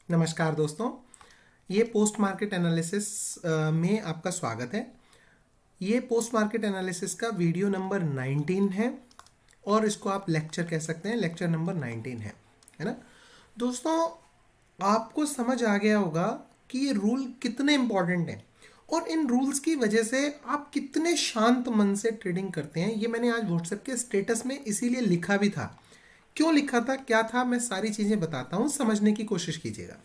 नमस्कार दोस्तों, ये पोस्ट मार्केट एनालिसिस में आपका स्वागत है। ये पोस्ट मार्केट एनालिसिस का वीडियो नंबर 19 है और इसको आप लेक्चर कह सकते हैं, लेक्चर नंबर 19 है ना दोस्तों। आपको समझ आ गया होगा कि ये रूल कितने इंपॉर्टेंट हैं और इन रूल्स की वजह से आप कितने शांत मन से ट्रेडिंग करते हैं। ये मैंने आज व्हाट्सएप के स्टेटस में इसीलिए लिखा भी था। क्यों लिखा था, क्या था, मैं सारी चीज़ें बताता हूँ, समझने की कोशिश कीजिएगा।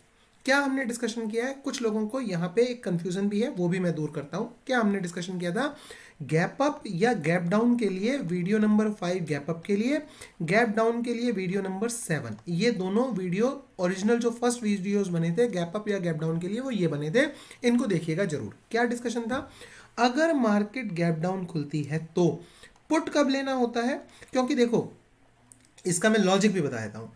क्या हमने डिस्कशन किया है, कुछ लोगों को यहाँ पे एक कंफ्यूजन भी है, वो भी मैं दूर करता हूँ। क्या हमने डिस्कशन किया था, गैप अप या गैप डाउन के लिए वीडियो नंबर 5 गैप अप के लिए, गैप डाउन के लिए वीडियो नंबर 7। ये दोनों वीडियो ओरिजिनल जो फर्स्ट वीडियोस बने थे गैप अप या गैप डाउन के लिए, वो ये बने थे। इनको देखिएगा जरूर। क्या डिस्कशन था, अगर मार्केट गैप डाउन खुलती है तो पुट कब लेना होता है। क्योंकि देखो, इसका मैं लॉजिक भी बता देता हूँ।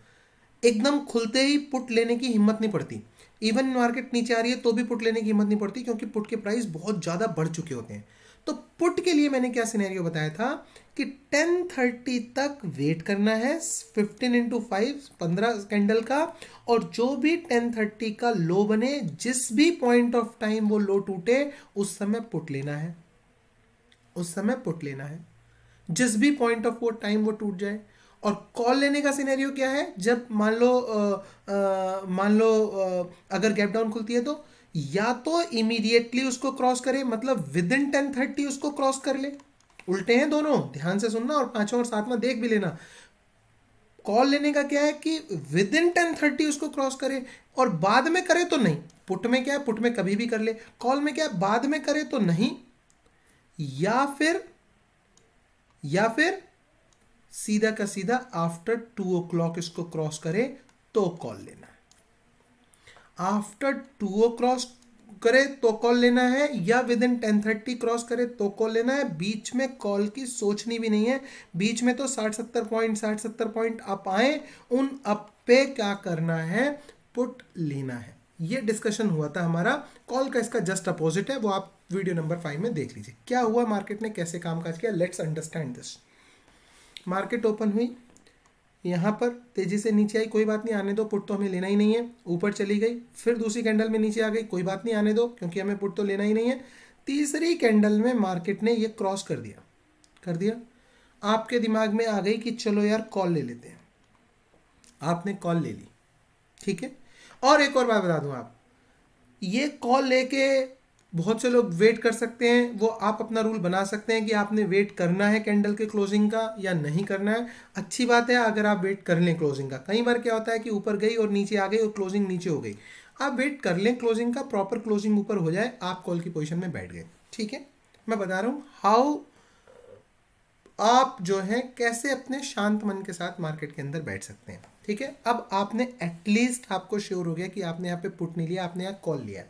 एकदम खुलते ही पुट लेने की हिम्मत नहीं पड़ती। इवन मार्केट नीचे आ रही है तो भी पुट लेने की हिम्मत नहीं पड़ती, क्योंकि पुट के प्राइस बहुत ज़्यादा बढ़ चुके होते हैं। तो पुट के लिए मैंने क्या सिनेरियो बताया था कि 10:30 तक वेट करना है, 15 इंटू 5 15 कैंडल का, और जो भी 10:30 का लो बने, जिस भी पॉइंट ऑफ टाइम वो लो टूटे, उस समय पुट लेना है। उस समय पुट लेना है, जिस भी पॉइंट ऑफ वो टाइम वो टूट जाए। और कॉल लेने का सिनेरियो क्या है, जब मान लो अगर गैप डाउन खुलती है तो या तो इमीडिएटली उसको क्रॉस करे, मतलब विद इन 10:30 उसको क्रॉस कर ले। उल्टे हैं दोनों, ध्यान से सुनना और पांचवा और सातवां देख भी लेना। कॉल लेने का क्या है कि विद इन 10:30 उसको क्रॉस करे, और बाद में करे तो नहीं। पुट में क्या है, पुट में कभी भी कर ले। कॉल में क्या है, बाद में करे तो नहीं, या फिर सीधा का सीधा आफ्टर 2 o'clock इसको क्रॉस करे तो कॉल लेना है। आफ्टर 2 क्रॉस करे तो कॉल लेना है, या विद इन 10:30 क्रॉस करे तो कॉल लेना है। बीच में कॉल की सोचनी भी नहीं है। बीच में तो 60-70 पॉइंट अप आए, उन अप पे क्या करना है, पुट लेना है। ये डिस्कशन हुआ था हमारा। कॉल का इसका जस्ट अपोजिट है, वो आप वीडियो नंबर 5 में देख लीजिए। क्या हुआ, मार्केट ने कैसे कामकाज किया, let's understand this. Market open हुई, यहाँ पर तेजी से नीचे आई, कोई बात नहीं, आने दो, पुट तो हमें लेना ही नहीं है। ऊपर चली गई, फिर दूसरी कैंडल में नीचे आ गई, कोई बात नहीं, आने दो, क्योंकि हमें पुट तो लेना ही नहीं है। तीसरी कैंडल में मार्केट ने ये क्रॉस कर दिया। आपके दिमाग में आ गई कि चलो यार कॉल ले लेते हैं। आपने कॉल ले ली, ठीक है। और एक और बात बता दूं, आप ये कॉल लेके बहुत से लोग वेट कर सकते हैं। वो आप अपना रूल बना सकते हैं कि आपने वेट करना है कैंडल के क्लोजिंग का या नहीं करना है। अच्छी बात है अगर आप वेट कर लें क्लोजिंग का। कई बार क्या होता है कि ऊपर गई और नीचे आ गई और क्लोजिंग नीचे हो गई। आप वेट कर लें क्लोजिंग का, प्रॉपर क्लोजिंग ऊपर हो जाए, आप कॉल की पोजीशन में बैठ गए, ठीक है। मैं बता रहा हूँ हाउ आप जो है कैसे अपने शांत मन के साथ मार्केट के अंदर बैठ सकते हैं, ठीक है। अब आपने एटलीस्ट, आपको श्योर हो गया कि आपने यहाँ पे पुट नहीं लिया, आपने यहाँ कॉल लिया।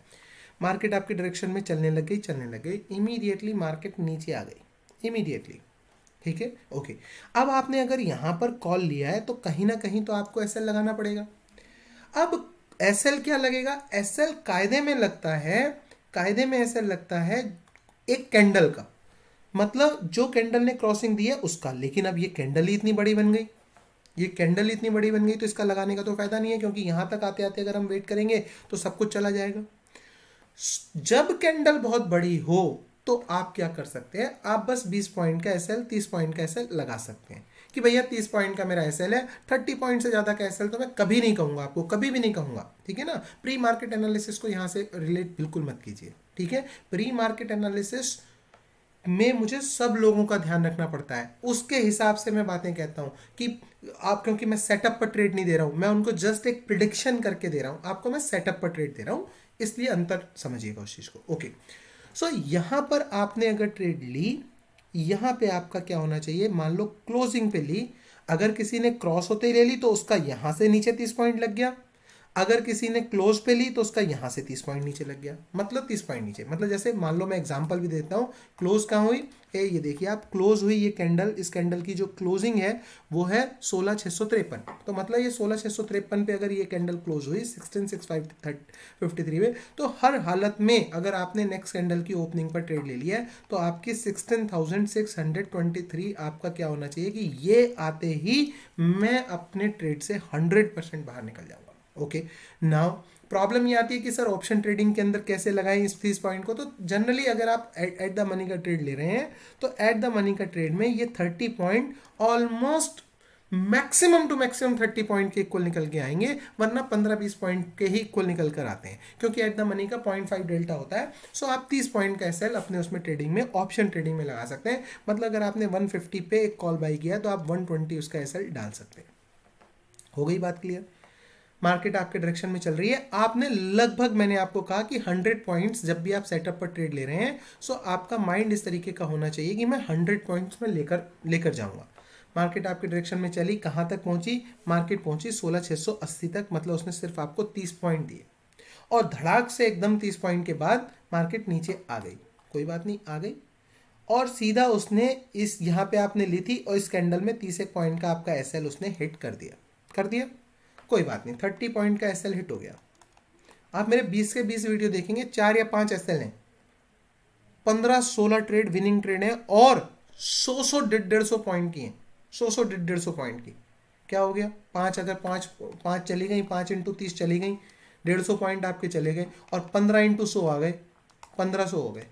मार्केट आपके डायरेक्शन में चलने लग गई, इमीडिएटली मार्केट नीचे आ गई, इमीडिएटली, ठीक है, ओके। अब आपने अगर यहाँ पर कॉल लिया है तो कहीं ना कहीं तो आपको एसएल लगाना पड़ेगा। अब एसएल क्या लगेगा, एसएल कायदे में एसएल लगता है एक कैंडल का, मतलब जो कैंडल ने क्रॉसिंग दी है उसका। लेकिन अब ये कैंडल ही इतनी बड़ी बन गई, तो इसका लगाने का तो फायदा नहीं है, क्योंकि यहां तक आते आते अगर हम वेट करेंगे तो सब कुछ चला जाएगा। जब कैंडल बहुत बड़ी हो तो आप क्या कर सकते हैं, आप बस 20 पॉइंट का एसएल, 30 पॉइंट का एसएल लगा सकते हैं कि भैया 30 पॉइंट का मेरा एसएल है, 30 पॉइंट से ज्यादा का एसएल तो मैं कभी नहीं कहूंगा, आपको कभी भी नहीं कहूंगा, ठीक है ना। प्री मार्केट एनालिसिस को यहां से रिलेट बिल्कुल मत कीजिए, ठीक है। प्री मार्केट एनालिसिस में मुझे सब लोगों का ध्यान रखना पड़ता है, उसके हिसाब से मैं बातें कहता हूं कि आप, क्योंकि मैं सेटअप पर ट्रेड नहीं दे रहा हूं, मैं उनको जस्ट एक प्रिडिक्शन करके दे रहा हूं, आपको मैं सेटअप पर ट्रेड दे रहा हूं, इसलिए अंतर समझिएगा उस चीज को, ओके। सो यहां पर आपने अगर ट्रेड ली, यहां पे आपका क्या होना चाहिए, मान लो क्लोजिंग पे ली, अगर किसी ने क्रॉस होते ही ले ली तो उसका यहां से नीचे 30 पॉइंट लग गया। अगर किसी ने क्लोज पे ली तो उसका यहां से 30 पॉइंट नीचे लग गया, मतलब 30 पॉइंट नीचे, मतलब जैसे मान लो मैं एग्जांपल भी देता हूं, क्लोज कहां हुई, ये देखिए आप, क्लोज हुई ये कैंडल, इस कैंडल की जो क्लोजिंग है वो है 16,653, तो मतलब ये 16,653 पे अगर ये कैंडल क्लोज हुई 16,653 में, तो हर हालत में अगर आपने नेक्स्ट कैंडल की ओपनिंग पर ट्रेड ले लिया है तो आपकी 16,623 आपका क्या होना चाहिए कि ये आते ही मैं अपने ट्रेड से 100% बाहर निकल जाऊंगा। ओके, नाउ प्रॉब्लम ये आती है कि सर ऑप्शन ट्रेडिंग के अंदर कैसे लगाएं इस पॉइंट को। तो जनरली अगर आप एट द मनी का ट्रेड ले रहे हैं तो एट द मनी का ट्रेड में ये 30 point almost maximum to maximum 30 point के इक्वल निकल के आएंगे, वरना 15-20 पॉइंट के ही इक्वल निकल कर आते हैं, क्योंकि एट द मनी का 0.5 डेल्टा होता है। सो आप 30 पॉइंट का एसएल अपने उसमें ट्रेडिंग में, ऑप्शन ट्रेडिंग में लगा सकते हैं। मतलब अगर आपने 150 पे एक कॉल बाई किया तो आप 120 उसका एसएल डाल सकते हैं। हो गई बात क्लियर। मार्केट आपके डायरेक्शन में चल रही है, आपने लगभग, मैंने आपको कहा कि 100 पॉइंट्स जब भी आप सेटअप पर ट्रेड ले रहे हैं, सो आपका माइंड इस तरीके का होना चाहिए कि मैं 100 पॉइंट्स में लेकर जाऊंगा। मार्केट आपके डायरेक्शन में चली, कहां तक पहुंची? मार्केट पहुंची 16,680 तक, मतलब उसने सिर्फ आपको 30 पॉइंट दिए, और धड़ाक से एकदम 30 पॉइंट के बाद मार्केट नीचे आ गई। कोई बात नहीं, आ गई, और सीधा उसने इस यहाँ पे आपने ली थी और इस कैंडल में 30 पॉइंट का आपका एसएल उसने हिट कर दिया। कोई बात नहीं, 30 पॉइंट का एसएल हिट हो गया। आप मेरे 20 के 20 वीडियो देखेंगे, 4 या 5 एसएल हैं, 15-16 ट्रेड विनिंग ट्रेड है, और 100 150 पॉइंट की हैं, 100 150 पॉइंट की। क्या हो गया? 5, अगर 5 चली गई, 5 इंटू 30 चली गई, 150 पॉइंट आपके चले गए, और 15 इंटू 100 आ गए, 1500 हो गए।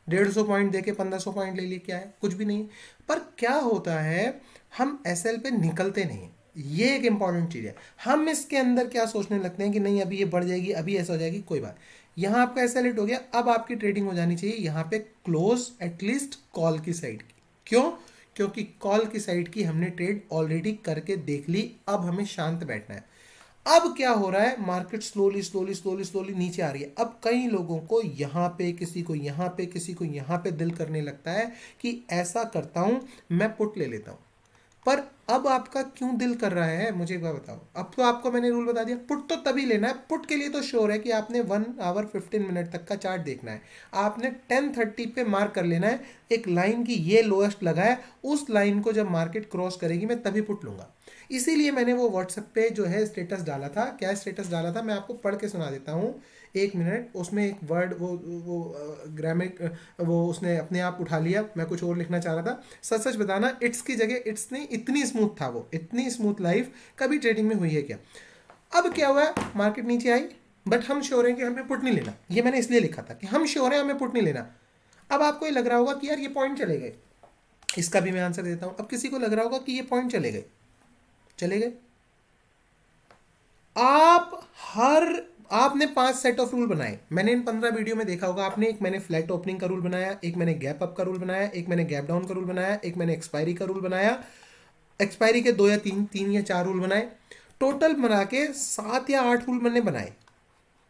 150 पॉइंट देके 1500 पॉइंट ले लिए, क्या है? कुछ भी नहीं। पर क्या होता है, हम एसएल पे निकलते नहीं, ये एक इंपॉर्टेंट चीज है। हम इसके अंदर क्या सोचने लगते हैं कि नहीं अभी ये बढ़ जाएगी, अभी ऐसा हो जाएगी। कोई बात, यहां आपका एसएल हिट हो गया, अब आपकी ट्रेडिंग हो जानी चाहिए यहां पे क्लोज एटलीस्ट कॉल की साइड की। क्यों? क्योंकि कॉल की साइड की हमने ट्रेड ऑलरेडी करके देख ली, अब हमें शांत बैठना है। अब क्या हो रहा है, market slowly slowly slowly slowly नीचे आ रही है। अब कई लोगों को यहां पे, किसी को यहां पे, किसी को यहां पे दिल करने लगता है कि ऐसा करता हूं, मैं पुट ले लेता हूं। पर अब आपका क्यों दिल कर रहा है, मुझे एक बार बताओ। अब तो आपको मैंने रूल बता दिया, पुट तो तभी लेना है। पुट के लिए तो श्योर है कि आपने 1 आवर 15 मिनट तक का चार्ट देखना है, आपने 10:30 पे मार्क कर लेना है एक लाइन की, ये लोएस्ट लगा है, उस लाइन को जब मार्केट क्रॉस करेगी मैं तभी पुट लूंगा। इसीलिए मैंने वो व्हाट्सएप पे जो है स्टेटस डाला था। क्या स्टेटस डाला था, मैं आपको पढ़ के सुना देता हूँ, 1 मिनट। उसमें एक वर्ड वो ग्रामिक वो उसने अपने आप उठा लिया, मैं कुछ और लिखना चाह रहा था। सच सच बताना, इट्स की जगह इट्स नहीं, इतनी स्मूथ था वो, इतनी स्मूथ लाइफ कभी ट्रेडिंग में हुई है क्या? अब क्या हुआ, मार्केट नीचे आई, बट हम श्योर हैं कि हमें पुट नहीं लेना। ये मैंने इसलिए लिखा था कि हम श्योर हैं हमें पुट नहीं लेना। अब आपको ये लग रहा होगा कि यार ये पॉइंट चले गए, इसका भी मैं आंसर देता हूं। अब किसी को लग रहा होगा कि ये पॉइंट चले गए, चले गए। आपने 5 सेट ऑफ रूल बनाए, मैंने इन 15 वीडियो में देखा होगा आपने। एक मैंने फ्लैट ओपनिंग का रूल बनाया, एक मैंने गैप अप का रूल बनाया, एक मैंने गैप डाउन का रूल बनाया, एक मैंने एक्सपायरी का रूल बनाया। एक्सपायरी के 2 या 3 या 4 रूल बनाए, टोटल बना के 7 या 8 रूल मैंने बनाए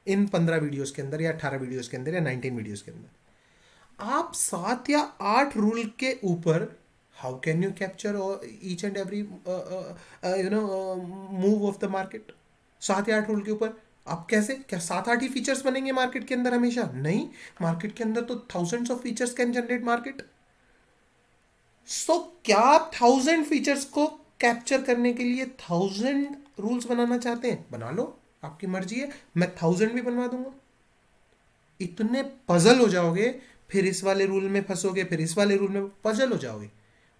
इन 15 वीडियोस के अंदर, या 18 वीडियोस के अंदर, या 19 वीडियोस के अंदर। आप 7 या 8 रूल के ऊपर how can you capture each and every move of the market? 7 या 8 रूल के ऊपर आप कैसे, क्या 7-8 ही फीचर्स बनेंगे मार्केट के अंदर हमेशा? नहीं, मार्केट के अंदर तो thousands of features can generate market. So क्या आप 1000 फीचर्स को कैप्चर करने के लिए 1000 रूल्स बनाना चाहते हैं? बना लो, आपकी मर्जी है, मैं 1000 भी बनवा दूंगा। इतने पजल हो जाओगे, फिर इस वाले रूल में फंसोगे, फिर इस वाले रूल में पजल हो जाओगे,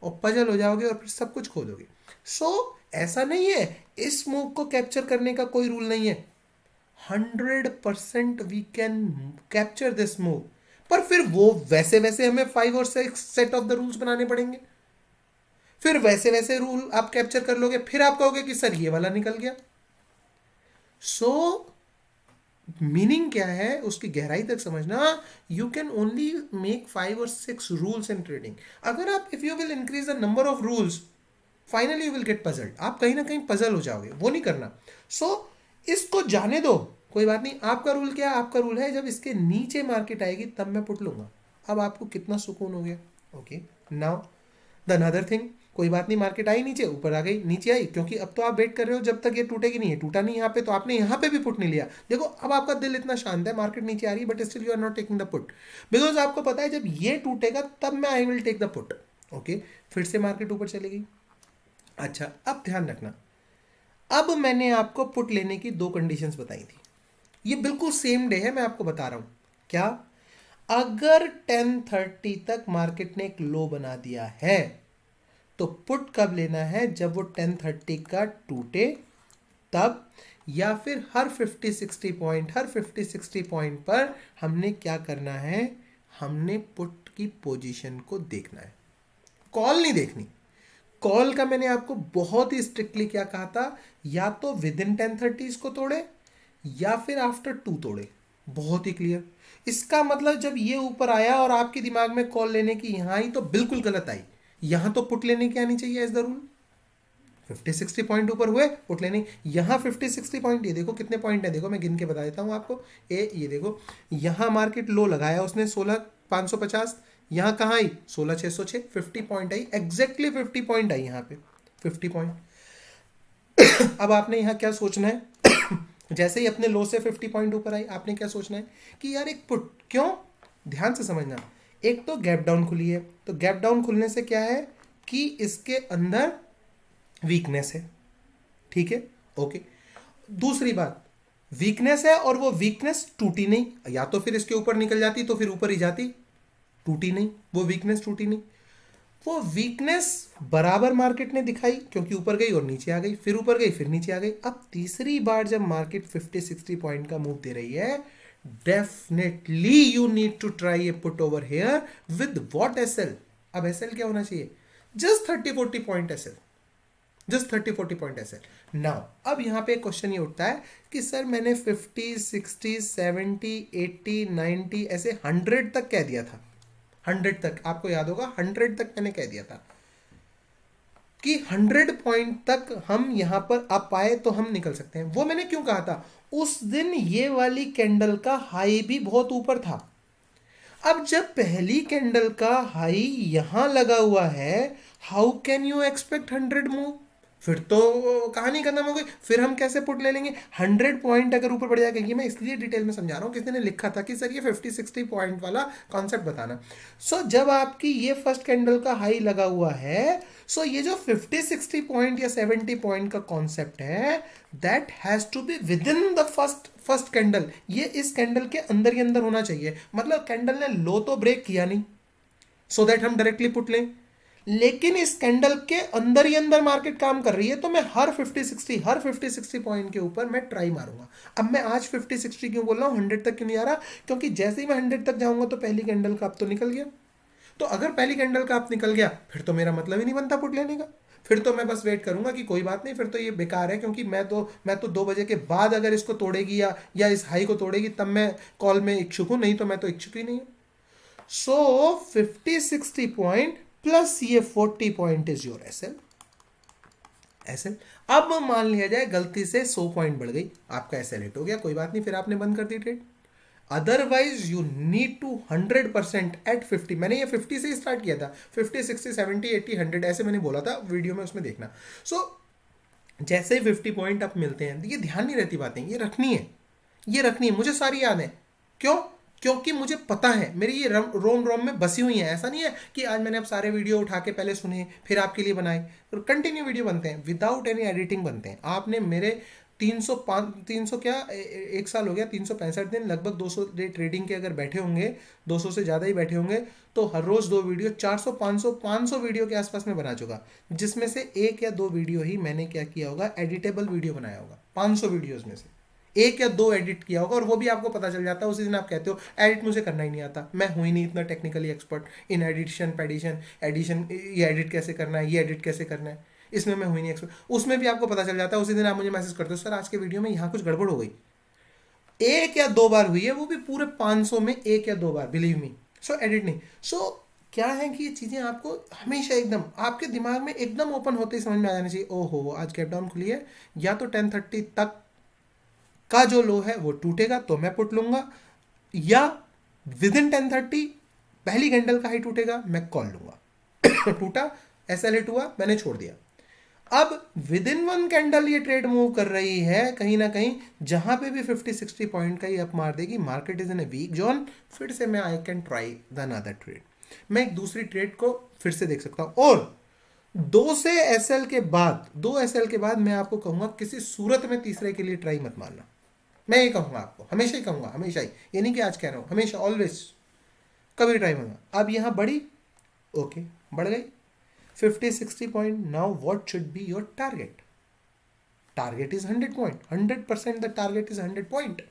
और पजल हो जाओगे और फिर सब कुछ खो दोगे। सो ऐसा नहीं है, इस मूव को कैप्चर करने का कोई रूल नहीं है। 100% we can capture this move, पर फिर वो वैसे वैसे हमें 5 और 6 सेट ऑफ द रूल्स बनाने पड़ेंगे। फिर वैसे वैसे रूल आप कैप्चर कर लोगे, फिर आप कहोगे कि सर ये वाला निकल गया। सो मीनिंग क्या है, उसकी गहराई तक समझना। यू कैन ओनली मेक 5 और 6 रूल्स इन ट्रेडिंग। अगर आप, if you will increase the number of rules, finally you will get puzzled, आप कहीं ना कहीं पजल हो जाओगे, वो नहीं करना। सो इसको जाने दो, कोई बात नहीं। आपका रूल क्या है? आपका रूल है जब इसके नीचे मार्केट आएगी तब मैं पुट लूंगा। अब आपको कितना सुकून हो गया। Okay, now the another thing, कोई बात नहीं, मार्केट आई नीचे, ऊपर आ गई, नीचे आई, क्योंकि अब तो आप वेट कर रहे हो जब तक ये टूटेगी नहीं है। टूटा नहीं यहाँ पे, तो आपने यहाँ पे भी पुट नहीं लिया। देखो अब आपका दिल इतना शांत है, मार्केट नीचे आ रही है, but still you are not taking the put, because आपको पता है जब ये टूटेगा तब मैं I will take the put. Okay, फिर से मार्केट ऊपर चलेगी। अच्छा, अब ध्यान रखना, अब मैंने आपको पुट लेने की 2 कंडीशंस बताई थी, ये बिल्कुल सेम डे है, मैं आपको बता रहा हूं। क्या? अगर 10:30 तक मार्केट ने एक लो बना दिया है तो पुट कब लेना है? जब वो 10:30 का टूटे तब, या फिर हर 50-60 पॉइंट, हर 50-60 पॉइंट पर हमने क्या करना है, हमने पुट की पोजीशन को देखना है, कॉल नहीं देखनी। कॉल का मैंने आपको बहुत ही स्ट्रिक्टली क्या कहा था, या तो विद इन 10:30 को तोड़े या फिर आफ्टर 2 तोड़े, बहुत ही क्लियर। इसका मतलब जब ये ऊपर आया और आपके दिमाग में कॉल लेने की यहां आई तो बिल्कुल गलत आई, यहां तो पुट लेने की आनी चाहिए एज द रूल। 50-60 पॉइंट ऊपर हुए पुट लेने, यहां 50-60 पॉइंट, ये देखो कितने पॉइंट है, देखो मैं गिन के बता देता हूं आपको। ये देखो यहां मार्केट लो लगाया उसने 16,550, यहां कहां आई 16,606, 50 point I, exactly 50 point I यहां पे, 50 पॉइंट। अब आपने यहां क्या सोचना है जैसे ही अपने लो से 50 पॉइंट ऊपर आई, आपने क्या सोचना है कि यार एक पुट, क्यों, ध्यान से समझना, एक तो गैप डाउन खुली है, तो गैप डाउन खुलने से क्या है कि इसके अंदर वीकनेस है, ठीक है, ओके। दूसरी बात, वीकनेस है और वो वीकनेस टूटी नहीं, या तो फिर इसके ऊपर निकल जाती तो फिर ऊपर ही जाती, टूटी नहीं, वो वीकनेस टूटी नहीं, वो वीकनेस बराबर मार्केट ने दिखाई क्योंकि ऊपर गई और नीचे आ गई, फिर ऊपर गई फिर नीचे आ गई। अब तीसरी बार जब मार्केट 50-60 पॉइंट का मूव दे रही है, definitely you need to try a put over here with what SL. अब एसएल क्या होना चाहिए, just 30-40 point SL, just 30-40 point SL. Now अब यहां पे क्वेश्चन ये उठता है कि सर मैंने 50-60 70 80 90 ऐसे 100 तक कह दिया था, 100 तक, आपको याद होगा 100 तक मैंने कह दिया था कि 100 पॉइंट तक हम यहां पर अब आए तो हम निकल सकते हैं। वो मैंने क्यों कहा था, उस दिन ये वाली कैंडल का हाई भी बहुत ऊपर था। अब जब पहली कैंडल का हाई यहां लगा हुआ है, how can you expect 100 move, फिर तो कहानी खत्म हो गई, फिर हम कैसे पुट ले लेंगे 100 पॉइंट अगर ऊपर बढ़ जाएगा। ये मैं इसलिए डिटेल में समझा रहा हूँ, किसी ने लिखा था कि सर ये 50-60 पॉइंट वाला कॉन्सेप्ट बताना। सो जब आपकी ये फर्स्ट कैंडल का हाई लगा हुआ है, सो ये जो 50-60 पॉइंट या 70 पॉइंट का कॉन्सेप्ट है, that has to be within the first candle, ये इस कैंडल के अंदर ही अंदर होना चाहिए। मतलब कैंडल ने लो तो ब्रेक किया नहीं सो दैट हम डायरेक्टली पुट लें, लेकिन इस कैंडल के अंदर ही अंदर मार्केट काम कर रही है, तो मैं हर 50-60 पॉइंट के ऊपर मैं ट्राई मारूंगा। अब मैं आज 50-60 क्यों बोल रहा हूं, 100 तक क्यों नहीं आ रहा, क्योंकि जैसे ही मैं 100 तक जाऊंगा तो पहली कैंडल का अप तो निकल गया, तो अगर पहली कैंडल का अप निकल गया फिर तो मेरा मतलब ही नहीं बनता पुट लेने का, फिर तो मैं बस वेट करूंगा कि कोई बात नहीं, फिर तो ये बेकार है, क्योंकि मैं तो 2 बजे के बाद अगर इसको तोड़ेगी या इस हाई को तोड़ेगी तब मैं कॉल में इच्छुक हूं, नहीं तो मैं तो इच्छुक ही नहीं हूं। सो 50-60 पॉइंट प्लस ये 40 point is your SL. SL, अब मान लिया जाए गलती से 100 पॉइंट बढ़ गई, आपका एसएल हिट हो गया, कोई बात नहीं, फिर आपने बंद कर दी trade. Otherwise you need to 100% at 50, मैंने ये 50 से स्टार्ट किया था, 50-60-70-80-100 ऐसे मैंने बोला था वीडियो में, उसमें देखना। सो जैसे ही 50 पॉइंट आप मिलते हैं, ये ध्यान नहीं रहती बातें, ये रखनी है, ये रखनी है, मुझे सारी याद है। क्यों, क्योंकि मुझे पता है, मेरी ये रोम रोम में बसी हुई है। ऐसा नहीं है कि आज मैंने अब सारे वीडियो उठा के पहले सुने फिर आपके लिए बनाए, और कंटिन्यू वीडियो बनते हैं विदाउट एनी एडिटिंग बनते हैं। आपने मेरे 300 क्या एक साल हो गया, 365 दिन, लगभग 200 डे ट्रेडिंग के अगर बैठे होंगे, 200 से ज़्यादा ही बैठे होंगे, तो हर रोज़ 2 वीडियो, 400 500 वीडियो के आसपास में बना चुका, जिसमें से 1 या 2 वीडियो ही मैंने क्या किया होगा, एडिटेबल वीडियो बनाया होगा। 500 वीडियोज़ में से 1 या 2 एडिट किया होगा, और वो भी आपको पता चल जाता है उसी दिन। आप कहते हो एडिट मुझे करना ही नहीं आता, मैं हूँ ही नहीं इतना टेक्निकली एक्सपर्ट इन एडिशन पेडिशन एडिशन, ये एडिट कैसे करना है, ये एडिट कैसे करना है, इसमें मैं हुई नहीं एक्सपर्ट, उसमें भी आपको पता चल जाता है उसी दिन। आप मुझे मैसेज करते हो सर आज के वीडियो में यहाँ कुछ गड़बड़ हो गई, 1 या 2 बार हुई है, वो भी पूरे 500 में 1 या 2 बार, बिलीव मी। सो एडिट नहीं। सो क्या है कि ये चीज़ें आपको हमेशा एकदम आपके दिमाग में एकदम ओपन होते ही समझ में आ जानी चाहिए। ओहो आज गैप डाउन खुली है, या तो 10:30 तक का जो लो है वो टूटेगा तो मैं पुट लूंगा, या विद इन 10:30 पहली कैंडल का हाई टूटेगा मैं कॉल लूंगा। टूटा, एसएल हिट हुआ, मैंने छोड़ दिया। अब विद इन 1 कैंडल ये ट्रेड मूव कर रही है, कहीं ना कहीं जहां पे भी 50-60 पॉइंट का ही अप मार देगी, market is in a week zone, फिर से मैं I can try the another trade, मैं एक दूसरी ट्रेड को फिर से देख सकता हूं। और 2 एसएल के बाद मैं आपको कहूंगा किसी सूरत में तीसरे के लिए ट्राई मत मारना, मैं ये कहूंगा आपको, हमेशा ही कहूंगा, हमेशा ही, ये नहीं कि आज कह रहा हूं, हमेशा ऑलवेज, कभी ट्राई मारना। अब यहां बढ़ी, ओके बढ़ गई 50-60 point, now what should be your target. Target is 100 point, 100% the target is 100 point,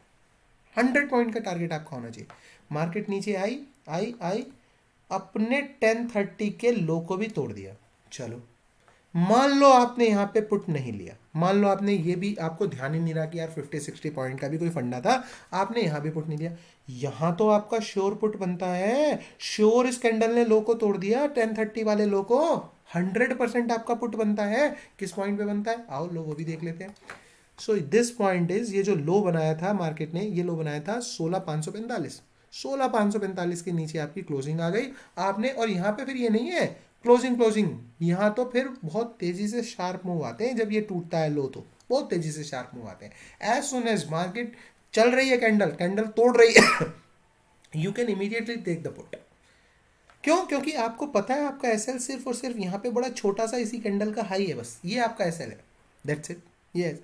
100 point का टारगेट आपका होना चाहिए। मार्केट नीचे आई आई आई, अपने 1030 के लो को भी तोड़ दिया। चलो मान लो आपने यहाँ पे पुट नहीं लिया, मान लो आपने ये भी, आपको ध्यान ही नहीं रहा कि यार 50-60 पॉइंट का भी कोई फंडा था, आपने यहाँ भी पुट नहीं लिया। यहाँ तो आपका श्योर पुट बनता है, श्योर इस कैंडल ने लो को तोड़ दिया, 1030 वाले लो को, 100% आपका पुट बनता है। किस पॉइंट पे बनता है, आओ लो वो भी देख लेते हैं। सो दिस पॉइंट इज, ये जो लो बनाया था मार्केट ने, ये लो बनाया था 16,545, 16,545 के नीचे आपकी क्लोजिंग आ गई आपने। और यहाँ पे फिर ये नहीं है क्लोजिंग, यहाँ तो फिर बहुत तेजी से शार्प मूव आते हैं जब ये टूटता है लो, तो बहुत तेजी से शार्प मूव आते हैं। एज सुन एज मार्केट चल रही है, कैंडल तोड़ रही है, you can immediately take the put. क्यों? क्योंकि आपको पता है आपका एसएल सिर्फ और सिर्फ यहाँ पे बड़ा छोटा सा इसी कैंडल का हाई है, बस ये आपका एसएल है, दैट्स इट। यस,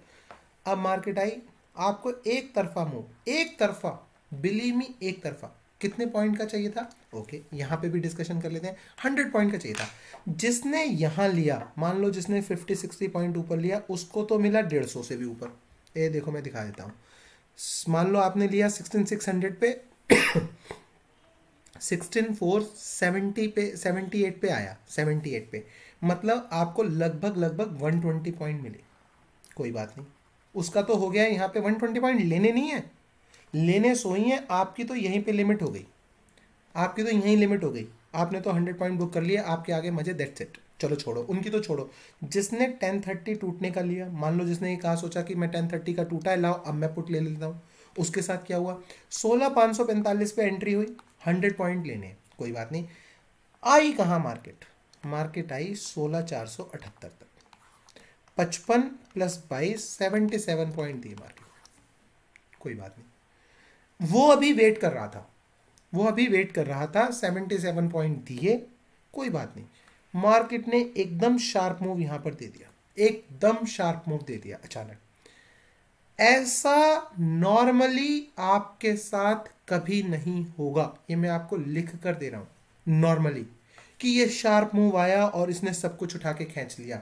अब मार्केट आई, आपको एक तरफा मूव, एक तरफा, बिलीव मी, एक तरफा कितने पॉइंट का चाहिए था? ओके, यहाँ पे भी डिस्कशन कर लेते हैं। 100 पॉइंट का चाहिए था। जिसने यहाँ लिया, मान लो जिसने 50-60 पॉइंट ऊपर लिया, उसको तो मिला 150 से भी ऊपर। ये देखो मैं दिखा देता हूँ। मान लो आपने लिया 16,600 पे 16,470 पे, 78 पे आया, 78 पे, मतलब आपको लगभग 120 पॉइंट मिले। कोई बात नहीं, उसका तो हो गया। यहाँ पे 120 पॉइंट लेने नहीं है, लेने सो ही है, आपकी तो यहीं पे लिमिट हो गई, आपकी तो यहीं लिमिट हो गई। आपने तो 100 पॉइंट बुक कर लिया, आपके आगे मजे, दैट्स इट। चलो छोड़ो, उनकी तो छोड़ो। जिसने 1030 टूटने का लिया, मान लो जिसने ये कहा, सोचा कि मैं 1030 का टूटा है, लाओ अब मैं पुट ले लेता हूँ, उसके साथ क्या हुआ? 16,545 पे एंट्री हुई, 100 पॉइंट लेने, कोई बात नहीं। आई कहाँ मार्केट आई 16,478 तक, 55 + 22 77 पॉइंट दिए मार्केट, कोई बात नहीं। वो अभी वेट कर रहा था, 77 पॉइंट दिए, कोई बात नहीं। मार्केट ने एकदम शार्प मूव यहां पर दे दिया, एकदम शार्प मूव दे दिया अचानक। ऐसा नॉर्मली आपके साथ कभी नहीं होगा, ये मैं आपको लिख कर दे रहा हूं, नॉर्मली, कि ये शार्प मूव आया और इसने सब कुछ उठा के खींच लिया।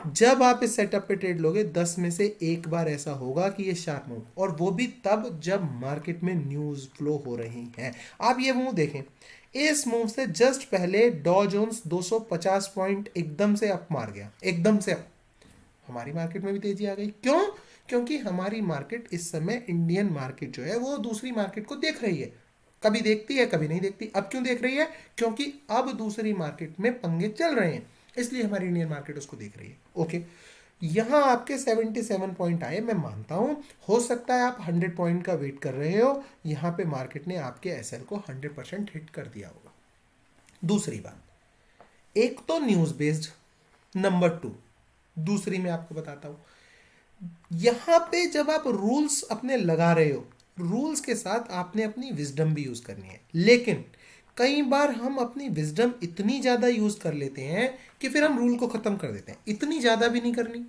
जब आप इस सेटअप पे ट्रेड लोगे, 10 में से एक बार ऐसा होगा कि ये शार्प मूव, और वो भी तब जब मार्केट में न्यूज फ्लो हो रही है। आप ये मूव देखें, इस मूव से जस्ट पहले डॉ जोन्स 250 पॉइंट एकदम से अप मार गया, एकदम से अप। हमारी मार्केट में भी तेजी आ गई। क्यों? क्योंकि हमारी मार्केट इस समय, इंडियन मार्केट जो है, वो दूसरी मार्केट को देख रही है, कभी देखती है कभी नहीं देखती। अब क्यों देख रही है? क्योंकि अब दूसरी मार्केट में पंगे चल रहे हैं, इसलिए हमारी इंडियन मार्केट उसको देख रही है। ओके, यहां आपके 77 पॉइंट आए, मैं मानता हूं, हो सकता है आप 100 पॉइंट का वेट कर रहे हो, यहां पे मार्केट ने आपके एसएल को 100% हिट कर दिया होगा। दूसरी बात, एक तो न्यूज बेस्ड, नंबर 2, दूसरी मैं आपको बताता हूं, यहां पे जब आप रूल्स अपने लगा रहे हो, रूल्स के साथ आपने अपनी विजडम भी यूज करनी है। लेकिन कई बार हम अपनी विजडम इतनी ज्यादा यूज कर लेते हैं कि फिर हम रूल को खत्म कर देते हैं। इतनी ज्यादा भी नहीं करनी।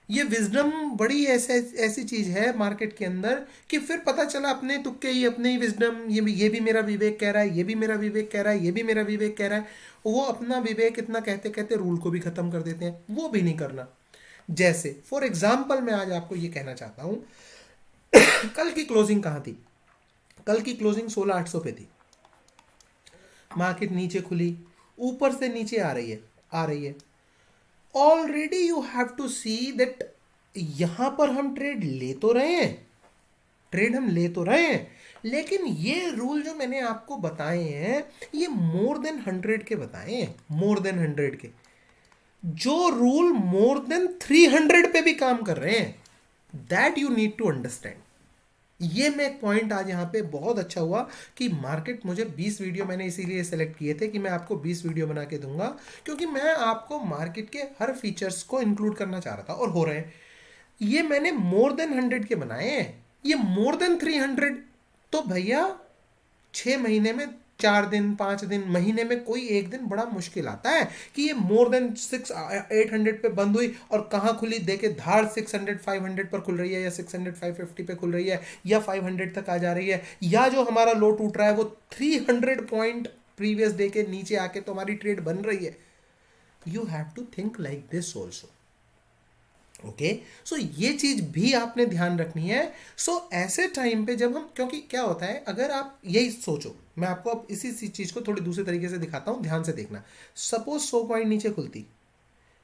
ये विजडम बड़ी ऐसी चीज है मार्केट के अंदर कि फिर पता चला अपने तुक्के ही, अपने ही विजडम, ये भी मेरा विवेक कह रहा है, ये भी मेरा विवेक कह रहा है, ये भी मेरा विवेक कह रहा है, वो अपना विवेक इतना कहते कहते रूल को भी खत्म कर देते हैं। वो भी नहीं करना। जैसे फॉर एग्जाम्पल मैं आज आपको ये कहना चाहता हूं, कल की क्लोजिंग कहां थी? कल की क्लोजिंग 16,800 पे थी। मार्केट नीचे खुली, ऊपर से नीचे आ रही है। Already you have to see that यहां पर हम ट्रेड ले तो रहे हैं, लेकिन ये रूल जो मैंने आपको बताए हैं, ये मोर देन 100 के बताए हैं, मोर देन 100 के। जो रूल मोर देन 300 पे भी काम कर रहे हैं, that you need to understand. ये मैं एक पॉइंट आज यहाँ पे बहुत अच्छा हुआ कि मार्केट, मुझे 20 वीडियो मैंने इसीलिए सेलेक्ट किए थे कि मैं आपको 20 वीडियो बना के दूंगा, क्योंकि मैं आपको मार्केट के हर फीचर्स को इंक्लूड करना चाह रहा था, और हो रहे हैं। ये मैंने मोर देन 100 के बनाए हैं, ये मोर देन 300 तो भैया 6 महीने में 4 दिन, 5 दिन, महीने में कोई एक दिन बड़ा मुश्किल आता है कि ये मोर देन 800 पे बंद हुई और कहाँ खुली देखे, धार 600 500 पर खुल रही है, या 600 550 पे खुल रही है, या 500 तक आ जा रही है, या जो हमारा लो टूट रहा है वो 300 पॉइंट प्रीवियस डे के नीचे आके तो हमारी ट्रेड बन रही है। You have to think like this also. Okay, so ये चीज भी आपने ध्यान रखनी है। सो ऐसे टाइम पे जब हम, क्योंकि क्या होता है, अगर आप यही सोचो, मैं आपको अब इसी चीज को थोड़ी दूसरे तरीके से दिखाता हूं, ध्यान से देखना। सपोज 100 पॉइंट नीचे खुलती,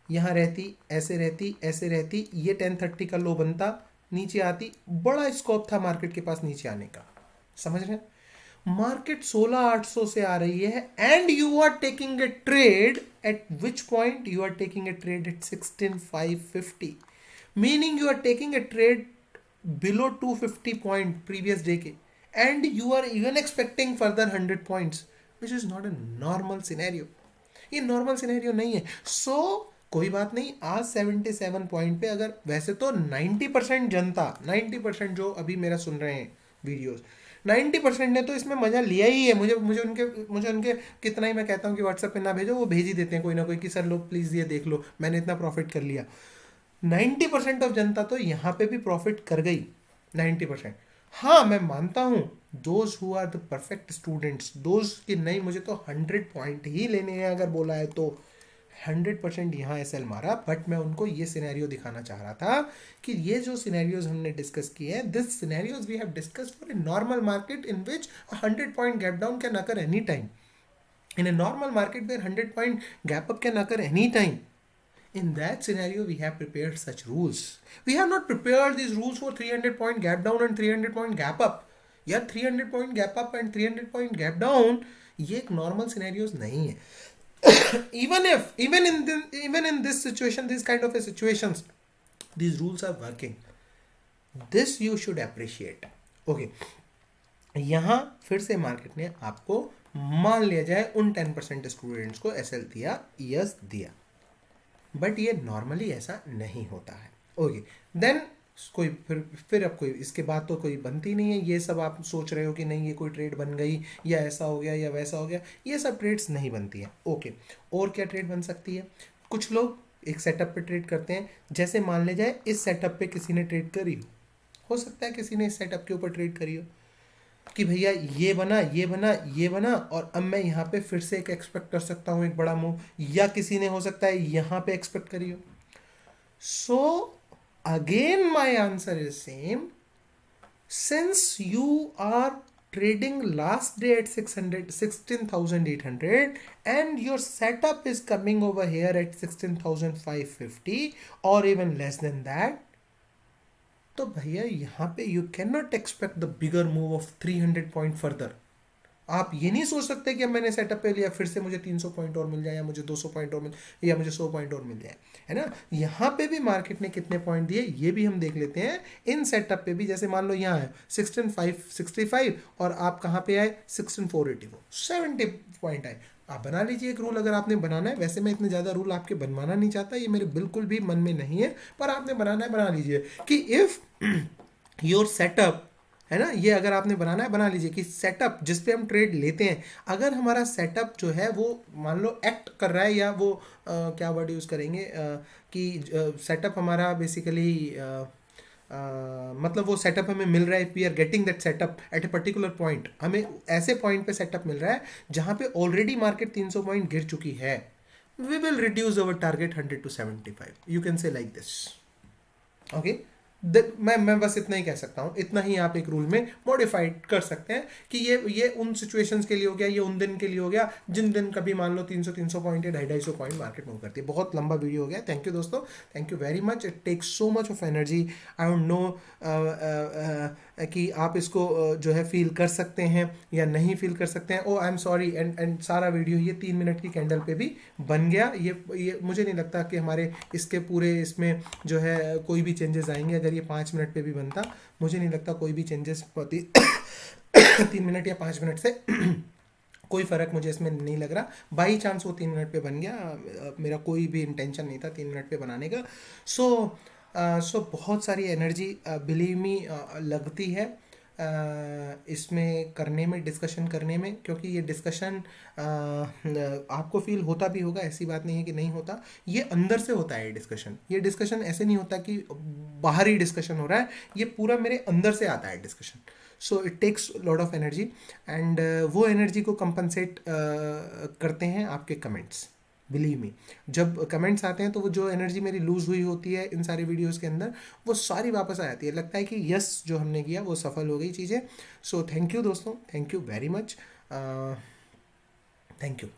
यहाँ रहती, ऐसे रहती, ऐसे रहती, ये 1030 का लो बनता, नीचे आती, बड़ा स्कोप था मार्केट के पास नीचे आने का, समझ रहे हैं। मार्केट 16800 से आ रही है and you are taking a trade at which point, you are taking a trade at 16550, meaning you are taking a trade below 250 point previous day के, and you are even expecting further 100 points, which is not a normal scenario. ये normal scenario नहीं है। कोई बात नहीं, आज 77 point पे, अगर वैसे तो 90% जनता, 90% जो अभी मेरा सुन रहे हैं वीडियोस, 90% ने तो इसमें मजा लिया ही है। मुझे उनके कितना ही मैं कहता हूँ कि व्हाट्सएप पे ना भेजो, वो भेज ही देते हैं कोई ना कोई कि सर लो प्लीज ये देख लो, मैंने इतना प्रॉफिट कर लिया। 90% ऑफ जनता तो यहाँ पे भी प्रॉफिट कर गई, 90%। हाँ, मैं मानता हूँ those who are the perfect students, those कि नहीं मुझे तो 100 पॉइंट ही लेने हैं अगर बोला है तो 100% यहाँ एसएल मारा। बट मैं उनको ये सिनेरियो दिखाना चाह रहा था कि ये जो सिनेरियोज हमने डिस्कस किए हैं, this scenarios we have discussed for a normal market in which 100 point gap down can occur any time, in a normal market where 100 point gap up can occur anytime. In that scenario we have prepared such rules. We have not prepared these rules for 300 point gap down and 300 point gap up. यार 300 point gap up and 300 point gap down ये एक normal scenarios नहीं है। even in this situation, this kind of a situations, these rules are working. This you should appreciate. Okay, यहाँ फिर से market ने आपको, मान लिया जाए उन 10% स्टूडेंट्स को एसएल दिया, यस दिया, बट ये नॉर्मली ऐसा नहीं होता है। ओके, देन कोई फिर अब कोई इसके बाद तो कोई बनती नहीं है। ये सब आप सोच रहे हो कि नहीं ये कोई ट्रेड बन गई या ऐसा हो गया या वैसा हो गया, ये सब ट्रेड्स नहीं बनती है। ओके, और क्या ट्रेड बन सकती है? कुछ लोग एक सेटअप पे ट्रेड करते हैं, जैसे मान ले जाए इस सेटअप पे किसी ने ट्रेड करी हो सकता है किसी ने इस सेटअप के ऊपर ट्रेड करी हो कि भैया ये बना, ये बना, ये बना, और अब मैं यहाँ पे फिर से एक एक्सपेक्ट कर सकता हूँ एक बड़ा मूव, या किसी ने हो सकता है यहाँ पे एक्सपेक्ट करी हो। So again my answer is same, since you are trading last day at 16,800 and your setup is coming over here at 16,550 or even less than that, तो भैया यहाँ पे you can not expect the bigger move of 300 point further. आप ये नहीं सोच सकते कि अब मैंने सेटअप पे लिया फिर से मुझे 300 पॉइंट और मिल जाए, या मुझे 200 पॉइंट और मिल, या मुझे 100 पॉइंट और मिल जाए, है ना। यहाँ पे भी मार्केट ने कितने पॉइंट दिए ये भी हम देख लेते हैं। इन सेटअप पे भी जैसे मान लो यहाँ है 16,565 और आप कहाँ पे आए 16,484, 70 पॉइंट आए। आप बना लीजिए एक रूल अगर आपने बनाना है। वैसे मैं इतने ज़्यादा रूल आपके बनवाना नहीं चाहता, ये मेरे बिल्कुल भी मन में नहीं है, पर आपने बनाना है बना लीजिए कि इफ़ योर सेटअप, है ना, ये अगर आपने बनाना है बना लीजिए कि सेटअप जिस पे हम ट्रेड लेते हैं, अगर हमारा सेटअप जो है वो मान लो एक्ट कर रहा है, या वो क्या वर्ड यूज़ करेंगे कि सेटअप हमारा बेसिकली मतलब वो सेटअप हमें मिल रहा है, we are getting that setup at a particular point, हमें ऐसे पॉइंट पे सेटअप मिल रहा है जहाँ पे ऑलरेडी मार्केट 300 पॉइंट गिर चुकी है, we will reduce our target 100 to 75, you can say like this. Okay, मैं बस इतना ही कह सकता हूँ, इतना ही आप एक रूल में मॉडिफाइड कर सकते हैं कि ये उन सिचुएशंस के लिए हो गया, ये उन दिन के लिए हो गया जिन दिन कभी मान लो 300 पॉइंट या 250 पॉइंट मार्केट मूव करती है। बहुत लंबा वीडियो हो गया, थैंक यू दोस्तों, thank you very much. It takes so much of energy, I don't know कि आप इसको जो है फील कर सकते हैं या नहीं फील कर सकते हैं। ओ आई एम सॉरी, एंड सारा वीडियो ये 3 मिनट की कैंडल पे भी बन गया। ये मुझे नहीं लगता कि हमारे इसके पूरे इसमें जो है कोई भी चेंजेस आएंगे। अगर ये 5 मिनट पे भी बनता, मुझे नहीं लगता कोई भी चेंजेस 3 मिनट या 5 मिनट से कोई फ़र्क मुझे इसमें नहीं लग रहा। बाई चांस वो 3 मिनट पे बन गया, मेरा कोई भी इंटेंशन नहीं था 3 मिनट पे बनाने का। सो बहुत सारी एनर्जी बिलीव मी लगती है इसमें करने में, डिस्कशन करने में, क्योंकि ये डिस्कशन आपको फील होता भी होगा, ऐसी बात नहीं है कि नहीं होता। ये अंदर से होता है ये डिस्कशन ऐसे नहीं होता कि बाहरी डिस्कशन हो रहा है, ये पूरा मेरे अंदर से आता है discussion. So it takes lot of energy, and वो एनर्जी को कंपनसेट करते हैं आपके कमेंट्स। बिलीव मी, जब कमेंट्स आते हैं तो वो जो एनर्जी मेरी लूज हुई होती है इन सारे वीडियोस के अंदर, वो सारी वापस आ जाती है। लगता है कि यस, जो हमने किया वो सफल हो गई चीज़ें। सो थैंक यू दोस्तों, thank you very much, thank you.